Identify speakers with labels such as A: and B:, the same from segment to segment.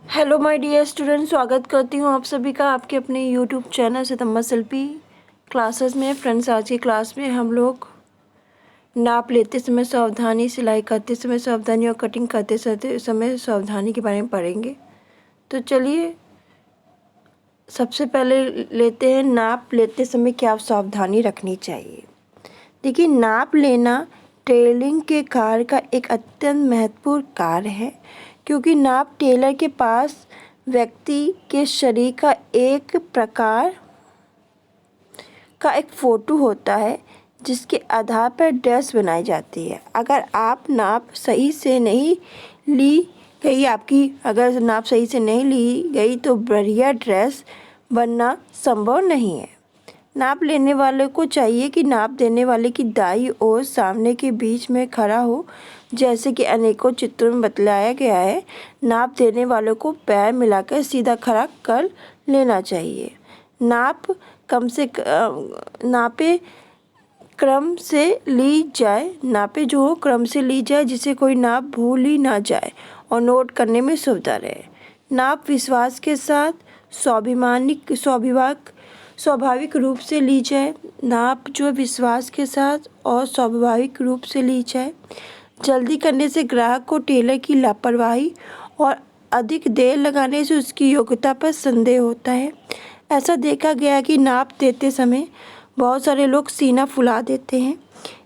A: Hello my dear student, स्वागत करती हूँ आप सभी का आपके अपने यूट्यूब चैनल सितम्बर शिल्पी क्लासेस में। फ्रेंड्स, आज की क्लास में हम लोग नाप लेते समय सावधानी, सिलाई करते समय सावधानी और कटिंग करते समय सावधानी के बारे में पढ़ेंगे। तो चलिए सबसे पहले लेते हैं नाप लेते समय क्या सावधानी रखनी चाहिए। देखिए, नाप लेना टेलरिंग के कार्य का एक अत्यंत महत्वपूर्ण कार्य है, क्योंकि नाप टेलर के पास व्यक्ति के शरीर का एक प्रकार का एक फ़ोटो होता है जिसके आधार पर ड्रेस बनाई जाती है। अगर नाप सही से नहीं ली गई तो बढ़िया ड्रेस बनना संभव नहीं है। नाप लेने वाले को चाहिए कि नाप देने वाले की दाईं ओर सामने के बीच में खड़ा हो, जैसे कि अनेकों चित्रों में बतलाया गया है। नाप देने वाले को पैर मिलाकर सीधा खड़ा कर लेना चाहिए। नापे क्रम से ली जाए, जिससे कोई नाप भूल ही ना जाए और नोट करने में सुविधा रहे। नाप विश्वास के साथ स्वाभाविक रूप से ली जाए। नाप जो विश्वास के साथ और स्वाभाविक रूप से ली जाए। जल्दी करने से ग्राहक को टेलर की लापरवाही और अधिक देर लगाने से उसकी योग्यता पर संदेह होता है। ऐसा देखा गया कि नाप देते समय बहुत सारे लोग सीना फुला देते हैं।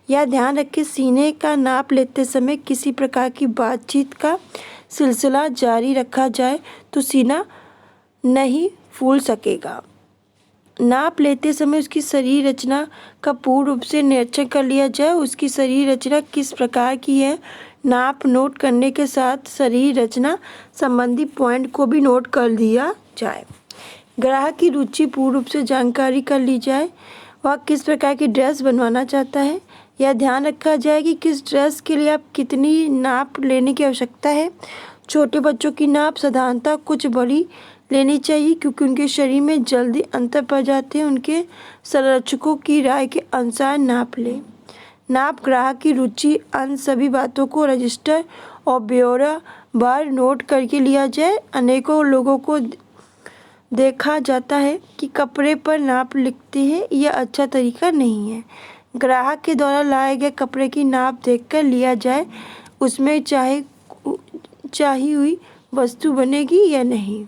A: यह ध्यान रखें, सीने का नाप लेते समय किसी प्रकार की बातचीत का सिलसिला जारी रखा जाए तो सीना नहीं फूल सकेगा। नाप लेते समय उसकी शरीर रचना का पूर्ण रूप से निरीक्षण कर लिया जाए। उसकी शरीर रचना किस प्रकार की है, नाप नोट करने के साथ शरीर रचना संबंधी पॉइंट को भी नोट कर लिया जाए। ग्राहक की रुचि पूर्ण रूप से जानकारी कर ली जाए। वह किस प्रकार की ड्रेस बनवाना चाहता है, यह ध्यान रखा जाए कि किस ड्रेस के लिए आप कितनी नाप लेने की आवश्यकता है। छोटे बच्चों की नाप साधारणतः कुछ बड़ी लेनी चाहिए, क्योंकि उनके शरीर में जल्दी अंतर पड़ जाते हैं। उनके संरक्षकों की राय के अनुसार नाप लें। नाप ग्राहक की रुचि अन्य सभी बातों को रजिस्टर और ब्यौरावार नोट करके लिया जाए। अनेकों लोगों को देखा जाता है कि कपड़े पर नाप लिखते हैं। यह अच्छा तरीका नहीं है। ग्राहक के द्वारा लाए गए कपड़े की नाप देखकर लिया जाए, उसमें चाही हुई वस्तु बनेगी या नहीं।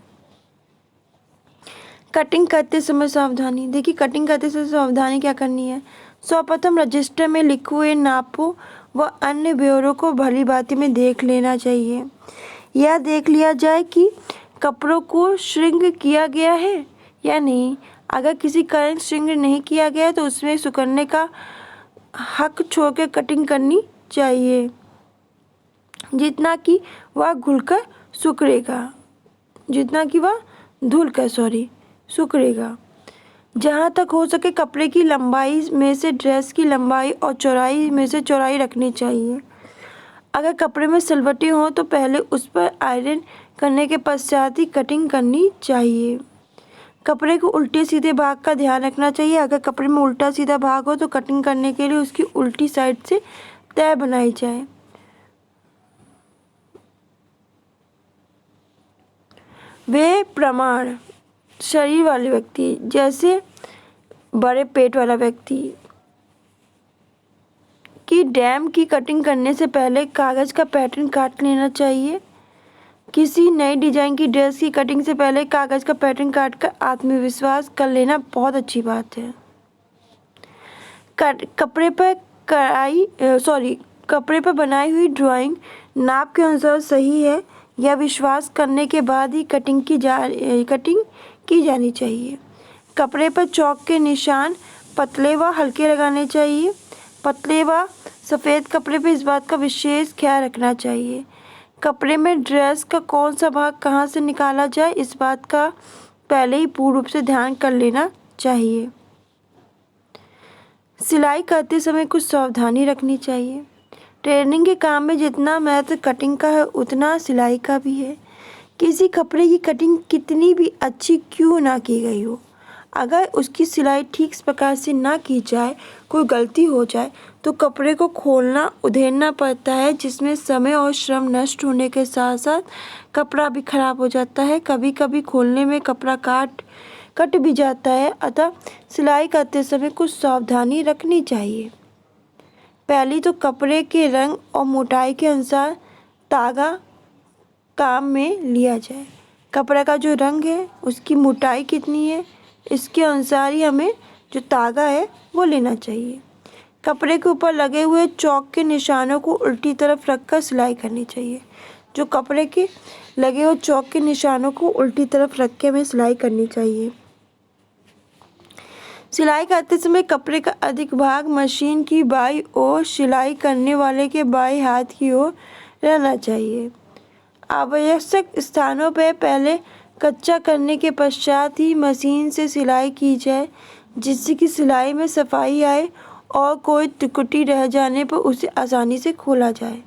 A: कटिंग करते समय सावधानी। देखिए, कटिंग करते समय सावधानी क्या करनी है। सर्वप्रथम रजिस्टर में लिखे हुए नापों व अन्य ब्यौरों को भली भांति में देख लेना चाहिए। यह देख लिया जाए कि कपड़ों को श्रिंक किया गया है या नहीं। अगर किसी कारण श्रिंक नहीं किया गया तो उसमें सुखाने का हक छोड़कर कटिंग करनी चाहिए, जितना कि वह धुलकर सूखेगा। जहाँ तक हो सके कपड़े की लंबाई में से ड्रेस की लंबाई और चौड़ाई में से चौड़ाई रखनी चाहिए। अगर कपड़े में सिलवटें हों तो पहले उस पर आयरन करने के पश्चात ही कटिंग करनी चाहिए। कपड़े को उल्टे सीधे भाग का ध्यान रखना चाहिए। अगर कपड़े में उल्टा सीधा भाग हो तो कटिंग करने के लिए उसकी उल्टी साइड से तय बनाई जाए। वे प्रमाण शरीर वाले व्यक्ति, जैसे बड़े पेट वाला व्यक्ति की डैम की कटिंग करने से पहले कागज़ का पैटर्न काट लेना चाहिए। किसी नई डिजाइन की ड्रेस की कटिंग से पहले कागज़ का पैटर्न काटकर आत्मविश्वास कर लेना बहुत अच्छी बात है। कपड़े पर बनाई हुई ड्राइंग नाप के अनुसार सही है, यह विश्वास करने के बाद ही कटिंग की जानी चाहिए। कपड़े पर चौक के निशान पतले व हल्के लगाने चाहिए। पतले व सफ़ेद कपड़े पर इस बात का विशेष ख्याल रखना चाहिए। कपड़े में ड्रेस का कौन सा भाग कहाँ से निकाला जाए, इस बात का पहले ही पूर्ण रूप से ध्यान कर लेना चाहिए। सिलाई करते समय कुछ सावधानी रखनी चाहिए। ट्रेनिंग के काम में जितना महत्व कटिंग का है उतना सिलाई का भी है। किसी कपड़े की कटिंग कितनी भी अच्छी क्यों ना की गई हो, अगर उसकी सिलाई ठीक प्रकार से ना की जाए, कोई गलती हो जाए तो कपड़े को खोलना उधेड़ना पड़ता है, जिसमें समय और श्रम नष्ट होने के साथ साथ कपड़ा भी खराब हो जाता है। कभी कभी खोलने में कपड़ा कट भी जाता है, अतः सिलाई करते समय कुछ सावधानी रखनी चाहिए। पहली तो कपड़े के रंग और मोटाई के अनुसार धागा काम में लिया जाए। कपड़े का जो रंग है, उसकी मोटाई कितनी है, इसके अनुसार ही हमें जो धागा है वो लेना चाहिए। कपड़े के ऊपर लगे हुए चौक के निशानों को उल्टी तरफ रखकर सिलाई करनी चाहिए। जो कपड़े के लगे हुए चौक के निशानों को उल्टी तरफ रख के हमें सिलाई करनी चाहिए। सिलाई करते समय कपड़े का अधिक भाग मशीन की बाईं ओर, सिलाई करने वाले के बाएं हाथ की ओर रहना चाहिए। आवश्यक स्थानों पर पहले कच्चा करने के पश्चात ही मशीन से सिलाई की जाए, जिससे कि सिलाई में सफाई आए और कोई त्रुटि रह जाने पर उसे आसानी से खोला जाए।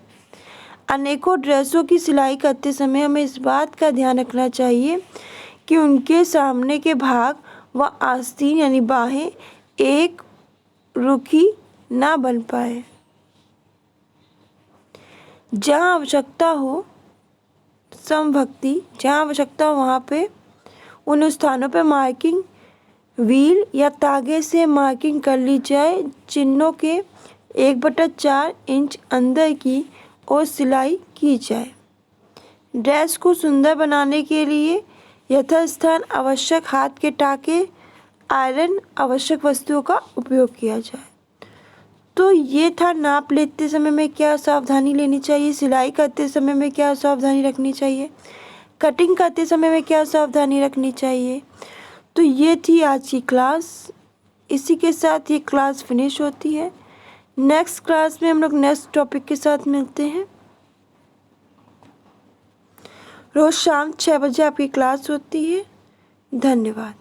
A: अनेकों ड्रेसों की सिलाई करते समय हमें इस बात का ध्यान रखना चाहिए कि उनके सामने के भाग व आस्तीन यानी बाहें एक रुखी ना बन पाए। जहाँ आवश्यकता हो जहाँ आवश्यकता हो वहाँ पे उन स्थानों पे मार्किंग व्हील या तागे से मार्किंग कर ली जाए। चिन्हों के 1/4 इंच अंदर की ओर सिलाई की जाए। ड्रेस को सुंदर बनाने के लिए यथास्थान आवश्यक हाथ के टाके, आयरन आवश्यक वस्तुओं का उपयोग किया जाए। तो ये था नाप लेते समय में क्या सावधानी लेनी चाहिए, सिलाई करते समय में क्या सावधानी रखनी चाहिए, कटिंग करते समय में क्या सावधानी रखनी चाहिए। तो ये थी आज की क्लास। इसी के साथ ये क्लास फिनिश होती है। नेक्स्ट क्लास में हम लोग नेक्स्ट टॉपिक के साथ मिलते हैं। रोज़ शाम 6 बजे आपकी क्लास होती है। धन्यवाद।